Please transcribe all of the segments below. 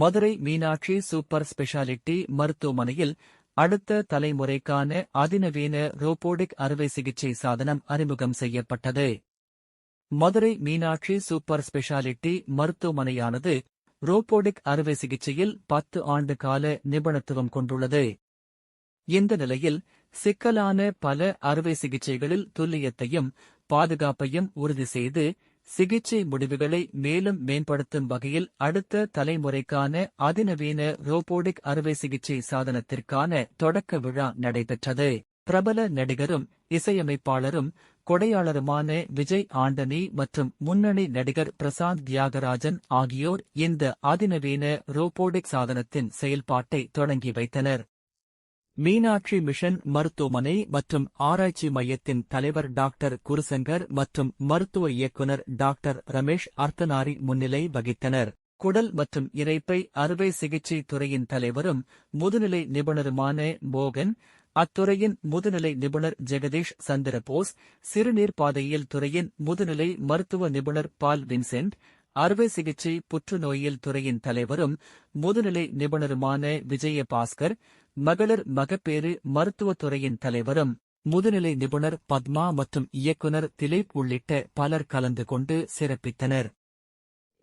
Madurai Meenakshi super speciality மருத்துவமனையில் அடுத்த தலைமுறைக்கான அதிநவீன ரோபோடிக் அறுவை சிகிச்சை சாதனம் அறிமுகம் செய்யப்பட்டது. மதுரை மீனாட்சி சூப்பர் ஸ்பெஷாலிட்டி மருத்துவமனையானது ரோபோடிக் அறுவை சிகிச்சையில் 10 ஆண்டு கால நிபுணத்துவம் கொண்டுள்ளது. இந்த நிலையில் சிக்கலான பல அறுவை சிகிச்சைகளில் துல்லியத்தையும் பாதுகாப்பையும் உறுதி செய்து சிகிச்சை முடிவுகளை மேலும் மேம்படுத்தும் வகையில் அடுத்த தலைமுறைக்கான அதிநவீன ரோபோடிக் அறுவை சிகிச்சை சாதனத்திற்கான தொடக்க விழா நடைபெற்றது. பிரபல நடிகரும் இசையமைப்பாளரும் கொடையாளருமான விஜய் ஆண்டனி மற்றும் முன்னணி நடிகர் பிரசாந்த் தியாகராஜன் ஆகியோர் இந்த அதிநவீன ரோபோடிக் சாதனத்தின் செயல்பாட்டை தொடங்கி வைத்தனர். மீனாட்சி மிஷன் மருத்துவமனை மற்றும் ஆராய்ச்சி மையத்தின் தலைவர் டாக்டர் குருசங்கர் மற்றும் மருத்துவ இயக்குநர் டாக்டர் ரமேஷ் அர்த்தனாரி முன்னிலை வகித்தனர். குடல் மற்றும் இரைப்பை அறுவை சிகிச்சை துறையின் தலைவரும் முதுநிலை நிபுணருமான மோகன், அத்துறையின் முதுநிலை நிபுணர் ஜெகதீஷ் சந்திரபோஸ், சிறுநீர் பாதையியல் துறையின் முதுநிலை மருத்துவ நிபுணர் பால் வின்சென்ட், அறுவை சிகிச்சை புற்றுநோயியல் துறையின் தலைவரும் முதுநிலை நிபுணருமான விஜயபாஸ்கர், மகளிர் மகப்பேறு மருத்துவத்துறையின் தலைவரும் முதுநிலை நிபுணர் பத்மா மற்றும் இயக்குநர் திலீப் உள்ளிட்ட பலர் கலந்து கொண்டு சிறப்பித்தனர்.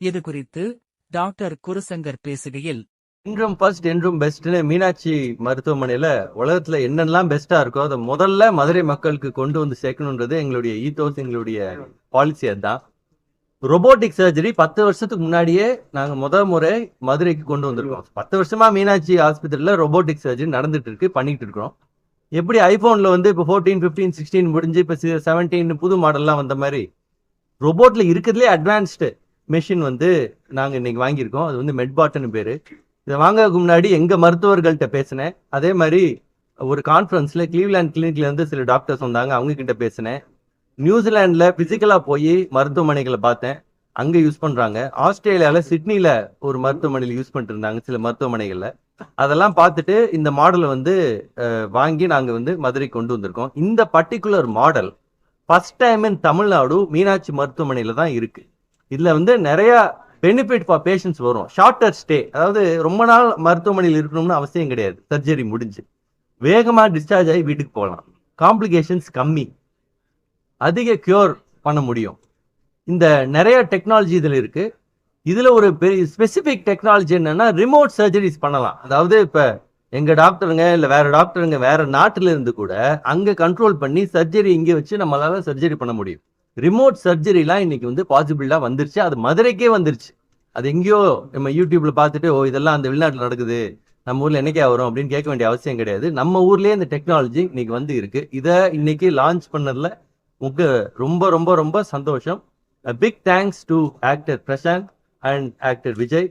இதுகுறித்து டாக்டர் குருசங்கர் பேசுகையில், இன்றும் ஃபர்ஸ்ட் என்றும் பெஸ்ட்னு மீனாட்சி மருத்துவமனையில உலகத்துல என்னெல்லாம் பெஸ்டா இருக்கோ அதை முதல்ல மதுரை மக்களுக்கு கொண்டு வந்து சேர்க்கணுன்றது எங்களுடைய ஈத்தோஸ், எங்களுடைய பாலிசி. அதுதான் ரோபோட்டிக் சர்ஜரி 10 வருஷத்துக்கு முன்னாடியே நாங்க முறை மதுரைக்கு கொண்டு வந்திருக்கோம். 10 வருஷமா மீனாட்சி ஆஸ்பத்திரியில ரோபோட்டிக் சர்ஜரி நடந்துட்டு இருக்கு, பண்ணிட்டு இருக்கிறோம். எப்படி ஐபோன்ல வந்து இப்போ 14, 15, 16 முடிஞ்சு இப்போ 17 புது மாடல்லாம் வந்த மாதிரி ரோபோட்ல இருக்கிறதுலே அட்வான்ஸ்டு மெஷின் வந்து நாங்க இன்னைக்கு வாங்கியிருக்கோம். அது வந்து மெட்பாட்னு பேரு. இதை வாங்கறதுக்கு முன்னாடி எங்க மருத்துவர்கள்ட்ட பேசினேன். அதே மாதிரி ஒரு கான்ஃபரன்ஸ்ல கிளீவ்லேண்ட் கிளினிக்ல இருந்து சில டாக்டர்ஸ் வந்தாங்க, அவங்க கிட்ட பேசினேன். நியூசிலாந்துல பிசிக்கலா போய் மருத்துவமனைகளை பார்த்தேன், அங்க யூஸ் பண்றாங்க. ஆஸ்திரேலியால சிட்னில ஒரு மருத்துவமனையில யூஸ் பண்ணிட்டு இருந்தாங்க சில மருத்துவமனைகள்ல. அதெல்லாம் பார்த்துட்டு இந்த மாடலை வந்து வாங்கி நாங்க வந்து மதுரை கொண்டு வந்திருக்கோம். இந்த particular model first time in Tamil Nadu Meenakshi மருத்துவமனையில தான் இருக்கு. இதுல வந்து நிறைய பெனிஃபிட் ஃபார் பேஷண்ட்ஸ் வரும். ஷார்ட்டர் ஸ்டே, அதாவது ரொம்ப நாள் மருத்துவமனையில் இருக்கணும்னு அவசியம் கிடையாது. சர்ஜரி முடிஞ்சு வேகமா டிஸ்சார்ஜ் ஆகி வீட்டுக்கு போகலாம். காம்ப்ளிகேஷன்ஸ் கம்மி, அதிக கியூர் பண்ண முடியும். இந்த நிறைய டெக்னாலஜி இதில் இருக்கு. இதுல ஒரு பெரிய ஸ்பெசிபிக் டெக்னாலஜி என்னன்னா ரிமோட் சர்ஜரிஸ் பண்ணலாம். அதாவது இப்ப எங்க டாக்டருங்க இல்ல வேற டாக்டருங்க வேற நாட்டுல இருந்து கூட அங்க கண்ட்ரோல் பண்ணி சர்ஜரி இங்க வச்சு நம்மளால சர்ஜரி பண்ண முடியும். ரிமோட் சர்ஜரிலாம் இன்னைக்கு வந்து பாசிபிளா வந்துருச்சு. அது மதுரைக்கே வந்துருச்சு. அது எங்கேயோ நம்ம யூடியூப்ல பார்த்துட்டு ஓ இதெல்லாம் அந்த வெளிநாட்டுல நடக்குது, நம்ம ஊர்ல என்னைக்கே வரும் அப்படின்னு கேட்க வேண்டிய அவசியம் கிடையாது. நம்ம ஊர்லயே இந்த டெக்னாலஜி இன்னைக்கு வந்து இருக்கு. இதை இன்னைக்கு லான்ச் பண்ணதுல ரொம்ப ரொம்ப ரொம்ப சந்தோஷம். A big thanks to actor Prashant and actor Vijay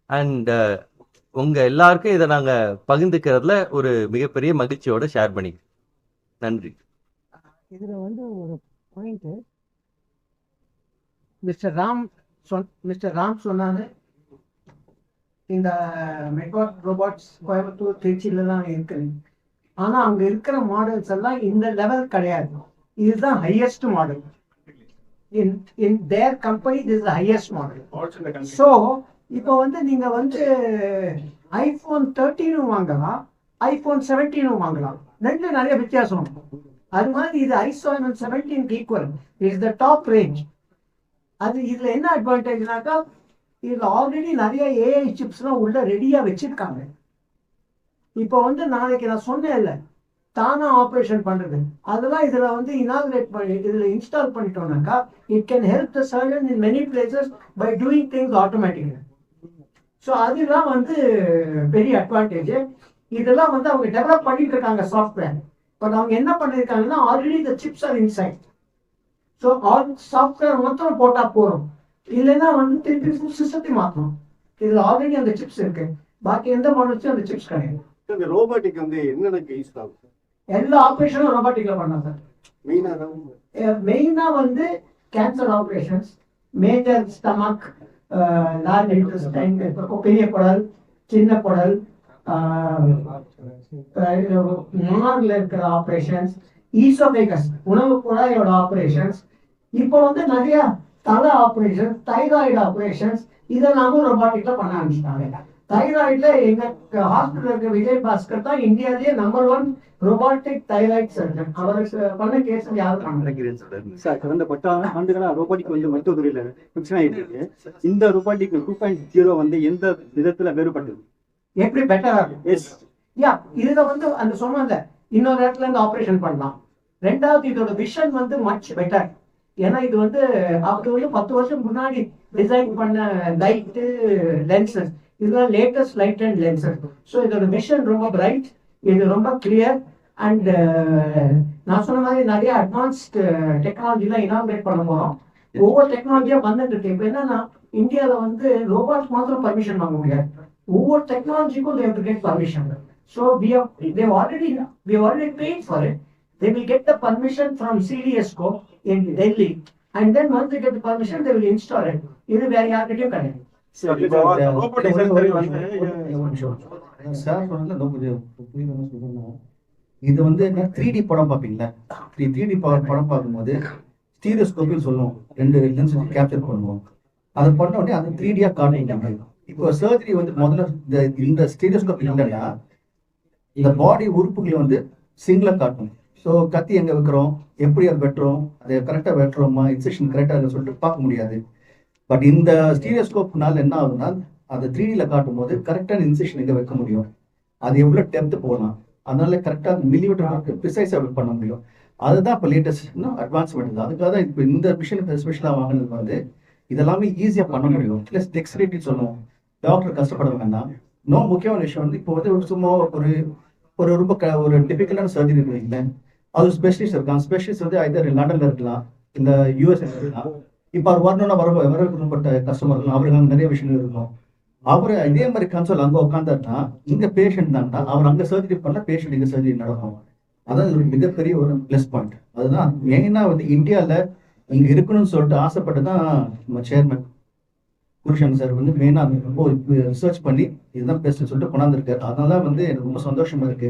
and உங்க எல்லாருக்கும் இதை நாங்க பகிர்ந்துக்கிறதுல ஒரு மிகப்பெரிய மகிழ்ச்சியோட ஷேர் பண்ணிக்கிறேன். நன்றி. இதுல வந்து ஒரு பாயிண்ட் மிஸ்டர் ராம் சொன்னாரு, இந்த மெட்வாட் ரோபோட்ஸ் கோயம்புத்தூர் திருச்சியில தான் இருக்கு. ஆனா அங்க இருக்கிற மாடல்ஸ் எல்லாம் இந்த லெவல் கிடையாது. இதுதான் highest model. In their company this is the highest model. So இப்போ வந்து நீங்க வந்து iPhone 13 வாங்கலாம், iPhone 17 வாங்கலாம். ரெண்டு நிறைய வித்தியாசம். அது மாதிரி இது iPhone 17 equal is the top range. அது இதுல என்ன அட்வான்டேஜ்னாக்கா இதுல ஆல்ரெடி நிறைய ஏஐ சிப்ஸ்லாம் உள்ள ரெடியா வச்சிருக்காங்க. இப்போ வந்து நாளைக்கு நான் சொன்னேன் இல்ல தானா ஆப்ரேஷன் பண்றது, அதெல்லாம் இதுல வந்து இனாகிரேட் பண்ணி இதுல இன்ஸ்டால் பண்ணிட்டோம்னாக்கா it can help the surgeon in many places by doing things automatically. So அதுதான் வந்து பெரிய அட்வான்டேஜ். இதெல்லாம் வந்து அவங்க டெவலப் பண்ணிட்டு இருக்காங்க சாஃப்ட்வேர். பட் அவங்க என்ன பண்ணிருக்காங்கன்னா already the chips are inside. So software மாத்திரம் போட்டா போறோம், இல்லைன்னா வந்து திருப்பி சிஸ்டத்தை மாற்றணும். இதுல ஆல்ரெடி அந்த சிப்ஸ் இருக்கு, பாக்கி எந்த மாடல்ஸும் அந்த சிப்ஸ் கிடையாது. ரோபோட்டிக் வந்து என்னென்ன யூஸ் ஆகும்? எல்லா ஆப்ரேஷனும் ரோபோட்டிக்ல பண்ணலாம் சார். மெயினா வந்து cancer operations, major stomach, large intestine, பெரிய குடல், சின்ன குடல், நார்ல இருக்கிற ஆப்ரேஷன்ஸ், ஈசோபேகஸ் உணவு குழாயோட ஆப்ரேஷன்ஸ், இப்போ வந்து நிறைய தலை ஆப்ரேஷன், தைராய்டு ஆப்ரேஷன்ஸ், இதெல்லாமும் ரொபாட்டிக்ல பண்ண ஆரம்பிச்சிட்டாங்க. தைராய்டுல எங்க ஹாஸ்பிட்டல் இருக்க விஜய் பாஸ்கர் தான் இந்தியாவிலேயே நம்பர் 1 ரோபாட்டிக் தைராய்டு சர்ஜன். அவருக்கு பண்ண கேஸ் யாரும் பண்ண. சார் கடந்த 10 ஆண்டுகளா ரோபோட்டிக் வந்து மருத்துவத்துறையில பிரச்சனை ஆயிட்டு இருக்கு. இந்த ரோபோட்டிக் 2.0 வந்து எந்த விதத்துல வேறுபட்டது? எப்படி பெட்டரா இருக்கும்? எஸ் யா, இதுல வந்து அந்த சொன்ன இன்னொரு இடத்துல இருந்து ஆபரேஷன் பண்ணலாம். ரெண்டாவது இதோட விஷன் வந்து மச் பெட்டர். ஏன்னா இது வந்து அவர் வந்து 10 வருஷம் முன்னாடி டிசைன் பண்ண லைட்டு லென்சஸ், இதுதான் latest light and lenses. So இதோட விஷன் ரொம்ப பிரைட், இது ரொம்ப கிளியர் அண்ட் நான் சொன்ன மாதிரி நிறைய அட்வான்ஸ்டு டெக்னாலஜிலாம் இனாகிரேட் பண்ண போகிறோம். ஒவ்வொரு டெக்னாலஜியாக வந்துட்டு இருக்கு. இப்போ என்னன்னா இந்தியாவில் வந்து ரோபாட்ஸ் மாத்திரம் பர்மிஷன் வாங்க முடியாது, ஒவ்வொரு டெக்னாலஜிக்கும் they have to get permission. So they've already paid for it. They will get the permission from CDSCO in Delhi, and then once they get the permission, they will install it. இது வேற யார்கிட்டயும் கிடையாது. Sir சொன்னதுல கொஞ்சம் புரியுதுன்னு சொல்லணும். இது வந்து என்ன 3D படம் பார்ப்பீங்களா? 3D படம் பார்க்கும்போது ஸ்டீரியோஸ்கோப்னு சொல்லுவோம், 2 லென்ஸ் கேப்சர் பண்ணுவோம். அதை பண்ண உடனே அது 3D-ஆ காட்டுங்க. இப்போ சர்ஜரி வந்து முதல்ல இந்த ஸ்டீரியோஸ்கோப் இல்லைன்னா இந்த பாடி உறுப்புகளை வந்து சிங்கிளா காட்டும். ஸோ கத்தி எங்க வைக்கிறோம், எப்படி அதை வெட்டுறோம், அதை கரெக்டாக வெட்டுறோமா, இன்செக்ஷன் கரெக்டாக சொல்லிட்டு பார்க்க முடியாது. பட் இந்த ஸ்டீரியோஸ்கோப்னால என்ன ஆகுதுன்னா அதை 3D-ல காட்டும் போது கரெக்டான இன்செக்ஷன் எங்கே வைக்க முடியும், அது எவ்வளோ டெப்த் போகலாம், அதனால கரெக்டாக மில்லிமீட்டர் ப்ரிசைஸாக பண்ண முடியும். அதுதான் இப்போ லேட்டஸ்ட் அட்வான்ஸ்மெண்ட். அதுக்காக தான் இப்போ இந்த மிஷின் ஸ்பெஷலாக வாங்கினது வந்து இதெல்லாமே ஈஸியாக பண்ண முடியும். ப்ளஸ் டெக்ஸ்டிலிட்டி சொல்லுவோம், டாக்டர் கஷ்டப்பட வேண்டாம். இன்னும் முக்கியமான விஷயம் வந்து இப்போ வந்து சும்மா ஒரு ரொம்ப ஒரு டிபிக்கலான சர்ஜரி இருக்குங்களேன், அது ஸ்பெஷலிஸ்ட் இருக்கான். ஸ்பெஷலிஸ்ட் வந்து ஐதர் லண்டன்ல இருக்கலாம், இல்லை யூஎஸ் இருக்கலாம். இப்போ அவர் வரணும்னா வரப்பட்ட கஸ்டமர் இருக்கலாம், அவருக்கு அங்கே நிறைய விஷயங்கள் இருக்கும். அவர் இதே மாதிரி கன்சோல் அங்கே உட்காந்துட்டா இங்கே பேஷண்ட் தான்டா, அவர் அங்கே சர்ஜரி பண்ண பேஷண்ட் இங்கே சர்ஜரி நடக்கும். அதான் ஒரு மிகப்பெரிய ஒரு ப்ளஸ் பாயிண்ட். அதுதான் மெயினா வந்து இந்தியாவில் இங்கே இருக்கணும்னு சொல்லிட்டு ஆசைப்பட்டு தான் நம்ம சேர்மன் குருஷன் சார் வந்து மெயினா ரொம்ப ரிசர்ச் பண்ணி இதுதான் பெஸ்ட்னு சொல்லிட்டு கொண்டாந்துருக்காரு. அதனால வந்து எனக்கு ரொம்ப சந்தோஷமா இருக்கு.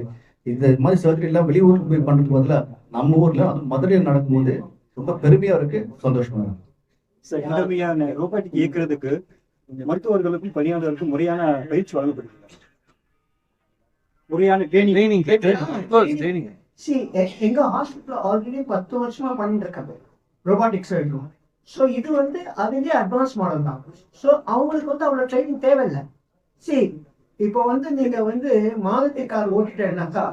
இந்த மாதிரி சர்ஜரி எல்லாம் வெளியூருக்கு போய் பண்றது பதிலா நம்ம ஊர்ல அது மதுரையில் நடக்கும்போது ரொம்ப பெருமையா இருக்கு, சந்தோஷமா இருக்கு. சார் இந்த மாதிரியான ரோபோட்டிக் இயக்குறதுக்கு மருத்துவர்களுக்கும் பணியாளர்களுக்கும் முறையான பயிற்சி வழங்கப்படுகிறது, முறையான ட்ரைனிங். எங்க ஹாஸ்பிட்டல் ஆல்ரெடி 10 வருஷமா பண்ணிட்டு இருக்காங்க ரோபாட்டிக்ஸ் இருக்கும். ஸோ இது வந்து அதுலேயே அட்வான்ஸ் மாடல் தான். ஸோ அவங்களுக்கு வந்து அவ்வளோ ட்ரைனிங் தேவையில்லை. சரி, இப்போ வந்து நீங்க வந்து மாருதி கார் ஓட்டிட்டேன்னாக்கா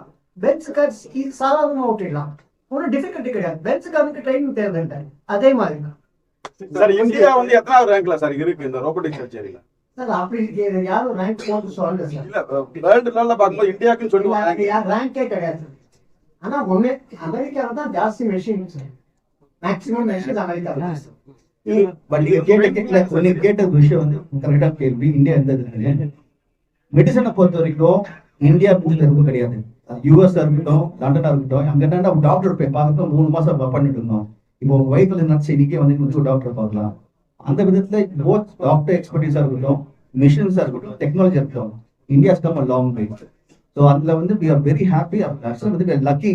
பென்ஸ் கார் சாதாரணமாக ஓட்டிடலாம், ஒன்றும் டிஃபிகல்ட்டி கிடையாது. பென்ஸ் காருக்கு ட்ரைனிங் தேவையில்லை. அதே மாதிரி தான் சார் இந்தியா வந்து எத்தனாவது ரேங்க்ல சார் இருக்கு இந்த ரோபோட்டிக் சர்ஜரியில? சார் அப்படி யாரும் ரேங்க் போட்டு சொல்லல சார். இல்ல வேர்ல்டு லெவல்ல பார்க்கும்போது இந்தியாவுக்குன்னு சொல்லுவாங்க, ரேங்கே கிடையாது. ஆனா ஒண்ணு அமெரிக்காவில் தான் ஜாஸ்தி machine, maximum machine America. But நீங்க கேட்ட விஷயம் வந்து கரெக்டா கேள்வி. இந்தியா எந்த மெடிசனை பொறுத்த வரைக்கும் இந்தியா எதுவும் கிடையாது. யூஎஸ் இருக்கட்டும், லண்டனா இருக்கட்டும், அங்க என்னன்னா டாக்டர் போய் பார்க்க 3 மாசம் பண்ணிட்டு இருந்தோம். இப்போ வயிற்றுல நர்ஸ் இன்னைக்கே வந்து டாக்டர் பார்க்கலாம். அந்த விதத்துல போத் டாக்டர் எக்ஸ்பர்டீஸா இருக்கட்டும், மிஷின்ஸா இருக்கட்டும், டெக்னாலஜி இருக்கட்டும், இந்தியாஸ் கம் அ லாங் வே. ஸோ அதுல வந்து வி ஆர் வெரி ஹாப்பி. வந்து லக்கி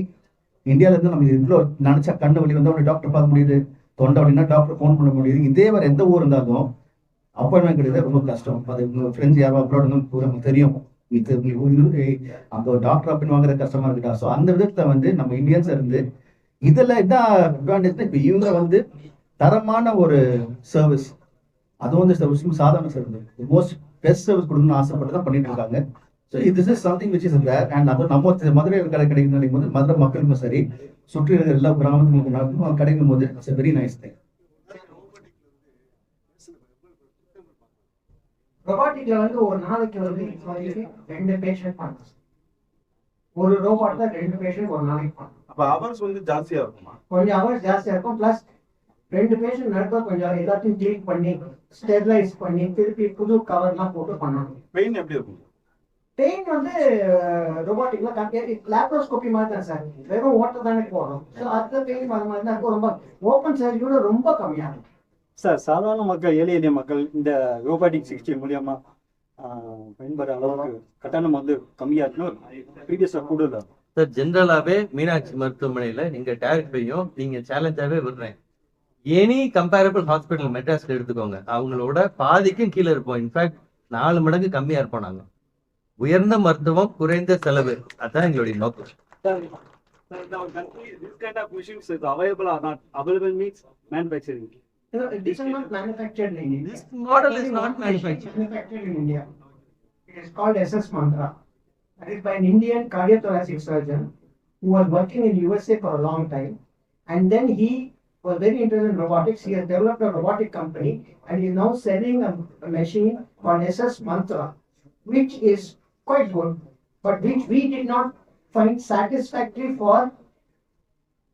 இந்தியாவில இருந்து நம்ம இவ்வளோ நினைச்சா கண்ணு வலி வந்து டாக்டர் பார்க்க முடியுது, தொண்டை அப்படின்னா டாக்டர் ஃபோன் பண்ண முடியுது. இதே மாதிரி எந்த ஊர் இருந்தாலும் அப்பாயின்மெண்ட் கிடையாது, ரொம்ப கஷ்டம். அது ஃப்ரெண்ட்ஸ் யாரும் அப்ராட் தெரியும், அங்கே டாக்டர் அப்படின்னு வாங்குற கஷ்டமா இருக்குடா. ஸோ அந்த விதத்துல வந்து நம்ம இந்தியன்ஸ் இருந்து இதுல என்ன அட்வான்டேஜ்னா இப்போ இவங்க வந்து தரமான ஒரு சர்வீஸ், அதுவும் வந்து சாதாரண சர்வீஸ், மோஸ்ட் பெஸ்ட் சர்வீஸ் கொடுக்கணும்னு ஆசைப்பட்டு தான் பண்ணிட்டு இருக்காங்க. So this is something which is there. And அதுவும் நம்ம மதுரையில் கிடைக்கும் போது மதுரை மக்களுக்கும் சரி, சுற்றி இருக்கிற எல்லா கிராமத்துக்கும் கிடைக்கும் போது இட்ஸ் வெரி நைஸ் திங். ரொபாட்டிக்ல வந்து ஒரு நாளைக்கு வந்து 2 பேஷண்ட் பண்ணலாம். ஒரு ரோபாட் தான் 2 பேஷண்ட் ஒரு நாளைக்கு பண்ணலாம். அப்ப அவர்ஸ் வந்து ஜாஸ்தியா இருக்குமா? கொஞ்சம் ஹவர்ஸ் ஜாஸ்தியா இருக்கும். பிளஸ் 2 பேஷண்ட் நடக்க கொஞ்சம் எல்லாத்தையும் கிளீன் பண்ணி ஸ்டெரிலைஸ் பண்ணி திருப்பி புது கவர்லாம் போட்டு பண்ணணும். பெயின் எப்படி இருக்கும்? பெயின் வந்து ரோபாட்டிக்ல லேப்ரோஸ்கோபி மாதிரி தான் சார், வெறும் ஓட்டர் தானே போடுறோம். ஸோ அந்த பெயின் வர மாதிரி தான் இருக்கும். ரொம்ப ஓப்பன் சர்ஜரியோட ரொம்ப கம்மியாக இருக்கும் சார். சாதாரண மக்கள், ஏழை எளிய மக்கள் இந்த ரோபாட்டிக் சிகிச்சை மூலியமா பயன்படுற அளவுக்கு கட்டணம் வந்து கம்மியா இருக்கணும், ப்ரீவியஸா கூட இல்லை சார். ஜென்ரலாவே மீனாட்சி மருத்துவமனையில நீங்க டைரக்ட் பையும் நீங்க சேலஞ்சாவே விடுறேன். எனி கம்பேரபிள் ஹாஸ்பிட்டல் மெட்ராஸ்ல எடுத்துக்கோங்க, அவங்களோட பாதிக்கும் கீழே இருப்போம். இன்ஃபேக்ட் 4 மடங்கு கம்மியா இருப்போம் நாங்க. உயர்ந்த மருத்துவம், குறைந்த செலவு, அதான் எங்களுடைய நோக்கம். Sir, in our country, this kind of machines is available or not? Available means manufacturing. This is not manufactured in India. This model is not manufactured. Manufactured in India. It is called SS Mantra. That is by an Indian cardiothoracic surgeon who was working in USA for a long time. And then he was very interested in robotics. He has developed a robotic company and he is now selling a machine called SS Mantra, which is quite good, but which we did not find satisfactory for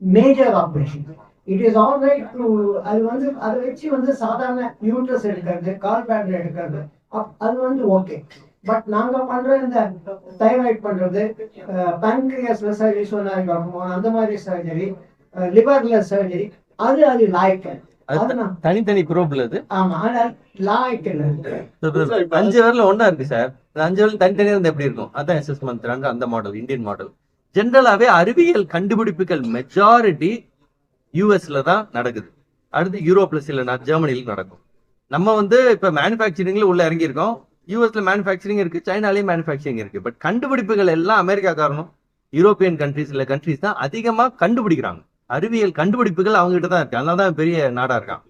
major operations. It is all right to அதை வச்சு சாதாரண uterus எடுக்கிறது, கால் batter எடுக்கிறது, அது okay. But நாங்க பண்ற இந்த thyroid பண்றது, பேன்கிரியாஸ்ல சர்ஜரி சொன்னாங்க, அந்த மாதிரி சர்ஜரி, லிவர்ல சர்ஜரி, அது லாய்க்கு. தனித்தனி ப்ரோப்ல அது. ஆமா, ஆனால் லாய்க்கு 5 விரல ஒண்ணா இருக்கு சார். 5 விரல் தனித்தனியா இருந்தா எப்படி இருக்கும்? அதான் SS மந்த்ரான்ற அந்த மாடல், இந்தியன் மாடல். ஜென்ரலாவே அறிவியல் கண்டுபிடிப்புகள் மெஜாரிட்டி யூஎஸ்ல தான் நடக்குது. அடுத்து யூரோப்ல சில ஜெர்மனில நடக்கும். நம்ம இப்ப மேனுஃபேக்சரிங்ல உள்ள இறங்கி இருக்கோம். யூஎஸ்ல மேனுஃபேக்சரிங் இருக்கு, சைனாலயும் மேனுஃபேக்சரிங் இருக்கு. பட் கண்டுபிடிப்புகள் எல்லாம் அமெரிக்கா காரணம், யூரோப்பியன் கண்ட்ரீஸ் தான் அதிகமா கண்டுபிடிக்கிறாங்க. அறிவியல் கண்டுபிடிப்புகள் அவங்க கிட்ட தான் இருக்கு. அதனாலதான் பெரிய நாடா இருக்கான்.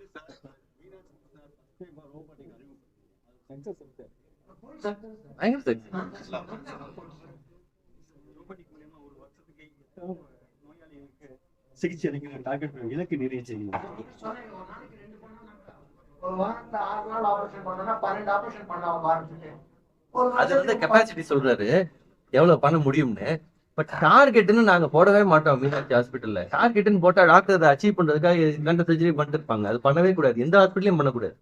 சிகிச்சை அளிக்கிற டாக்டர் இலக்கு நிறைய செய்யணும். ஒரு வாரத்துல 6 நாள் ஆபரேஷன் பண்ணா 12 ஆபரேஷன் பண்ண ஆரம்பிச்சுட்டு அது கெப்பாசிட்டி சொல்றாரு எவ்வளவு பண்ண முடியும்னு. பட் டார்கெட்னு நாங்க போடவே மாட்டோம். மீனாட்சி ஹாஸ்பிட்டல்ல டார்கெட்னு போட்டா டாக்டர் அதை அச்சீவ் பண்றதுக்காக கண்ட சர்ஜரி பண்ணிட்டு இருப்பாங்க. அது பண்ணவே கூடாது, எந்த ஹாஸ்பிட்டலையும் பண்ணக்கூடாது.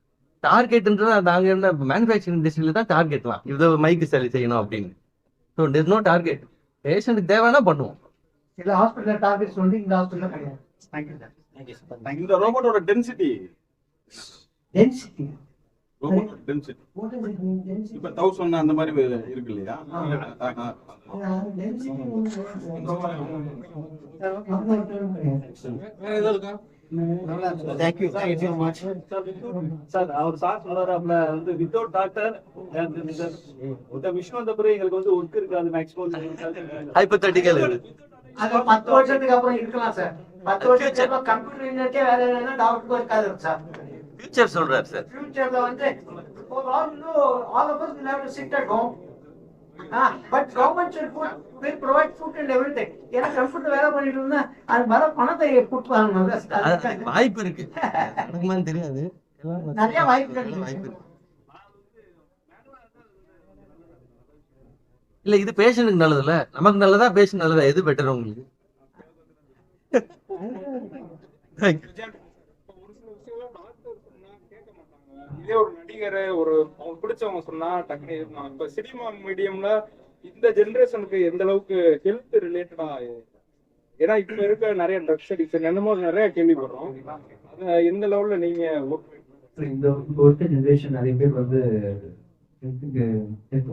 டார்கெட்ன்றது நாங்க இருந்த மேனுஃபேக்சரிங் இண்டஸ்ட்ரியில தான் டார்கெட்லாம், இது மைக்கு சரி செய்யணும் அப்படின்னு. So there's no target. பேஷண்ட்டுக்கு தேவைன்னா பண்ணுவோம். சில ஹாஸ்பிட்டல் டார்கெட்ஸ் இந்த ஹாஸ்பிட்டல்ல கிடையாது. இந்த ரோபோட்டோட டென்சிட்டி டென்சிட்டி இப்ப 1000 அந்த மாதிரி இருக்கு இல்லையா? அவர் சார் சொல்றாப்ல வித்தவுட் டாக்டர் இந்த மிஷின் வந்த பிறகு எங்களுக்கு ஒர்க் இருக்காது மேக்ஸிமம். ஹைப்போதெட்டிக்கல் அது 10 வருஷத்துக்கு அப்புறம் இருக்கலாம் சார். 10 வருஷத்துக்கு அப்புறம் கம்ப்யூட்டர் இன்ஜினியருக்கே வேலை இல்லைன்னா டாக்டருக்கு இருக்காது சார். ஃபியூச்சர் சொல்றாரு சார். ஃபியூச்சர்ல for all of us will have to sit at home. But government will provide food and everything. ஏன்னா கம்ப்யூட்டர் வேலை பண்ணிட்டு இருந்தா அது வர பணத்தை கொடுப்பாங்க. வாய்ப்பு இருக்கு, எனக்குமான்னு தெரியாது, நிறைய வாய்ப்பு இருக்கு. இல்ல இது பேஷண்ட்டுக்கு நல்லது இல்ல, நமக்கு நல்லதா பேஷண்ட் நல்லதா, எது பெட்டர் உங்களுக்கு? இதே ஒரு நடிகர் ஒரு அவங்க பிடிச்சவங்க சொன்னா டக்குனு இப்ப சினிமா மீடியம்ல இந்த ஜெனரேஷனுக்கு எந்த அளவுக்கு ஹெல்த் ரிலேட்டடா, ஏன்னா இப்ப இருக்க நிறைய ட்ரக்ஸ் அடிக்ஷன் என்னமோ நிறைய கேள்விப்படுறோம். அது எந்த லெவல்ல நீங்க இந்த ஒர்க் ஜெனரேஷன் நிறைய பேர்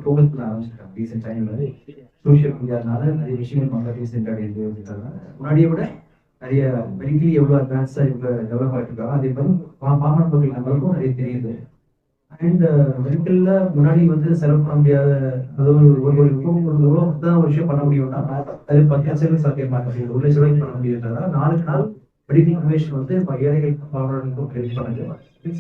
ஃபோக்கஸ் பண்ண ஆரம்பிச்சிருக்காங்க. ரீசெண்ட் டைம்ல சோசியல் மீடியானால நிறைய விஷயங்கள் மக்கள் ரீசெண்டாக இருக்காங்க. முன்னாடியை விட நிறைய மெடிக்கலி எவ்வளோ அட்வான்ஸாக இவ்வளோ டெவலப் ஆகிட்டு இருக்காங்க. அதே மாதிரி பாமர மக்கள் நம்மளுக்கும் நிறைய தெரியுது. அண்ட் மெடிக்கல்ல முன்னாடி செலவு பண்ண முடியாத, அதாவது எவ்வளோ தான் ஒரு விஷயம் பண்ண முடியும்னா அது 10 சாத்தியம் மாட்டேன், 1 லட்சம் ரூபாய்க்கு பண்ண முடியுதுன்றதா நாளுக்கு நாள் மெடிக்கல் இன்ஃபர்மேஷன் இப்போ ஏழைகள் பாமரர்களுக்கும் ஹெல்ப் பண்ணுது.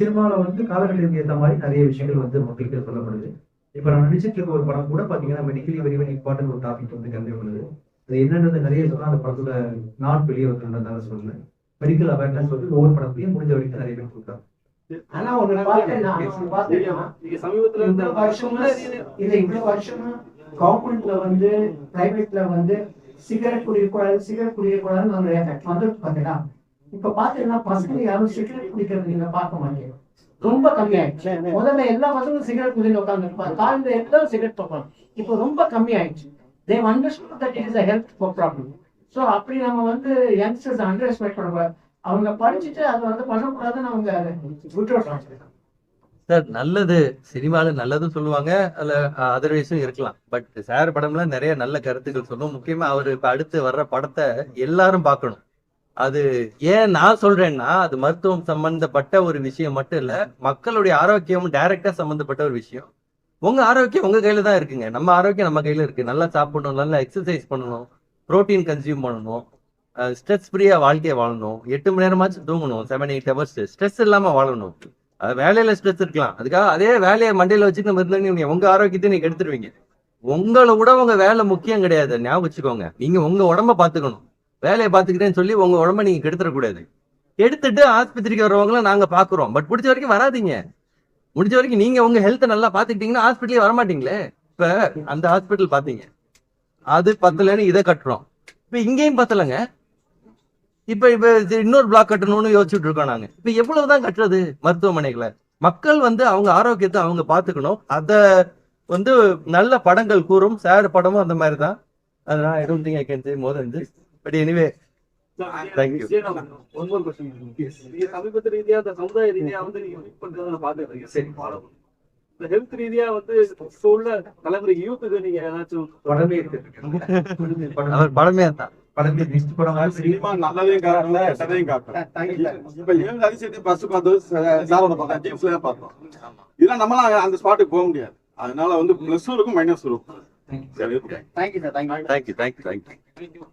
சினிமாவில் காலகட்டத்துக்கு ஏற்ற மாதிரி நிறைய விஷயங்கள் மக்களுக்கு சொல்லப்படுது. இப்போ நான் நடிச்சிட்டு இருக்க ஒரு படம் கூட பார்த்தீங்கன்னா மெடிக்கலி வெரி வெரி இம்பார்ட்டன்ட் ஒரு டாபிக் கன்வே பண்ணுது. அது என்னன்றது நிறைய சொன்னால் அந்த படத்துல நாட் வெளியே வந்துன்றதால சொல்லுவேன். மெடிக்கல் அவேர்னஸ் ஒவ்வொரு படத்தையும் முடிஞ்ச வரைக்கும் நிறைய பேர் கொடுத்தாங்க. ஆனா ஒரு சமீபத்துல இவ்வளவு வருஷமா கவர்மெண்ட்ல பிரைவேட்ல சிகரெட் குடிக்கக்கூடாதுன்னு வந்து பாத்தீங்கன்னா இப்ப பாத்தீங்கன்னா பசங்க யாரும் சிகரெட் குடிக்கிறது நீங்க பார்க்க மாட்டீங்க, ரொம்ப கம்மியாயிடுச்சு. முதல்ல எல்லா பசங்களும் சிகரெட் குடிச்சு உட்காந்துருப்பாங்க, காலையில எல்லாரும் சிகரெட் பார்ப்பாங்க. இப்போ ரொம்ப கம்மியாயிடுச்சு. They understood that it is a health problem. So அப்படி நம்ம யங்ஸ்டர்ஸ் அண்டர் எஸ்டிமேட் பண்ணக்கூடாது. அவங்க படிச்சுட்டு அது பண்ணக்கூடாதுன்னு அவங்க விட்டுறாங்க. சார் நல்லது சினிமால நல்லதும் சொல்லுவாங்க, அதுல அதர்வைஸும் இருக்கலாம். பட் சார் படம்ல நிறைய நல்ல கருத்துக்கள் சொல்லும். முக்கியமா அவரு இப்ப அடுத்து வர்ற படத்தை எல்லாரும் பார்க்கணும். அது ஏன் நான் சொல்றேன்னா அது மருத்துவம் சம்பந்தப்பட்ட ஒரு விஷயம் மட்டும் இல்ல, மக்களுடைய ஆரோக்கியம் டைரக்டா சம்பந்தப்பட்ட ஒரு விஷயம். உங்க ஆரோக்கியம் உங்க கையில தான் இருக்குங்க. நம்ம ஆரோக்கியம் நம்ம கையில இருக்கு. நல்லா சாப்பிடணும், நல்லா எக்ஸசைஸ் பண்ணணும், புரோட்டீன் கன்சியூம் பண்ணணும், ஸ்ட்ரெஸ் ஃப்ரீயா வாழ்க்கைய வாழணும், 8 மணி நேரமாச்சும் தூங்கணும், 7-8 ஹவர்ஸ் ஸ்ட்ரெஸ் இல்லாம வாழணும். வேலையில ஸ்ட்ரெஸ் இருக்கலாம், அதுக்காக அதே வேலையை மண்டையில வச்சுட்டு நம்ம இருந்தீங்க உங்க ஆரோக்கியத்தை நீங்க எடுத்துருவீங்க. உங்களை விட உங்க வேலை முக்கியம் கிடையாது, ஞாபகம் வச்சுக்கோங்க. நீங்க உங்க உடம்ப பாத்துக்கணும். வேலையை பாத்துக்கிட்டேன்னு சொல்லி உங்க உடம்ப நீங்க கெடுத்துடக்கூடாது. எடுத்துட்டு ஆஸ்பத்திரிக்கு வர்றவங்களும் நாங்க பாக்குறோம், பட் பிடிச்ச வரைக்கும் வராதீங்க. முடிஞ்ச வரைக்கும் நீங்க உங்க ஹெல்த்தை நல்லா பாத்துக்கிட்டீங்கன்னா ஹாஸ்பிட்டலே வரமாட்டீங்களே. இப்ப அந்த ஹாஸ்பிட்டல் பாத்தீங்க, அது பத்தலன்னு இதை கட்டுறோம். இப்ப இங்கேயும் பத்தலைங்க. இப்ப இன்னொரு பிளாக் கட்டணும்னு யோசிச்சுட்டு இருக்கோம் நாங்க. இப்ப எவ்வளவுதான் கட்டுறது மருத்துவமனைகளை? மக்கள் அவங்க ஆரோக்கியத்தை அவங்க பாத்துக்கணும். அத நல்ல படங்கள் கூறும். சேர் படமும் அந்த மாதிரி தான். அதனால I don't think I can say more than this. But anyway, thank you. One more question. நீங்க சமீபத்து ரீதியா இந்த சமுதாய ரீதியா நீங்க மீட் பண்றதை நான் பாத்துக்கிறீங்க. சரி, இந்த ஹெல்த் ரீதியா இப்போ உள்ள தலைமுறை யூத்துக்கு நீங்க ஏதாச்சும் படமே இருக்கு. அவர் படமே தான். படமே நெக்ஸ்ட் படம் சினிமா நல்லதையும் காட்டல, கெட்டதையும் காட்டல. இப்ப 7 அதிசயத்தை ஃபர்ஸ்ட் பார்த்தது சாரோட பார்த்தோம், ஜேம்ஸ்ல பார்த்தோம். இதெல்லாம் நம்மளாம் அந்த ஸ்பாட்டுக்கு போக முடியாது. அதனால பிளஸும் இருக்கும் மைனஸும் இருக்கும். Thank you sir. Thank you.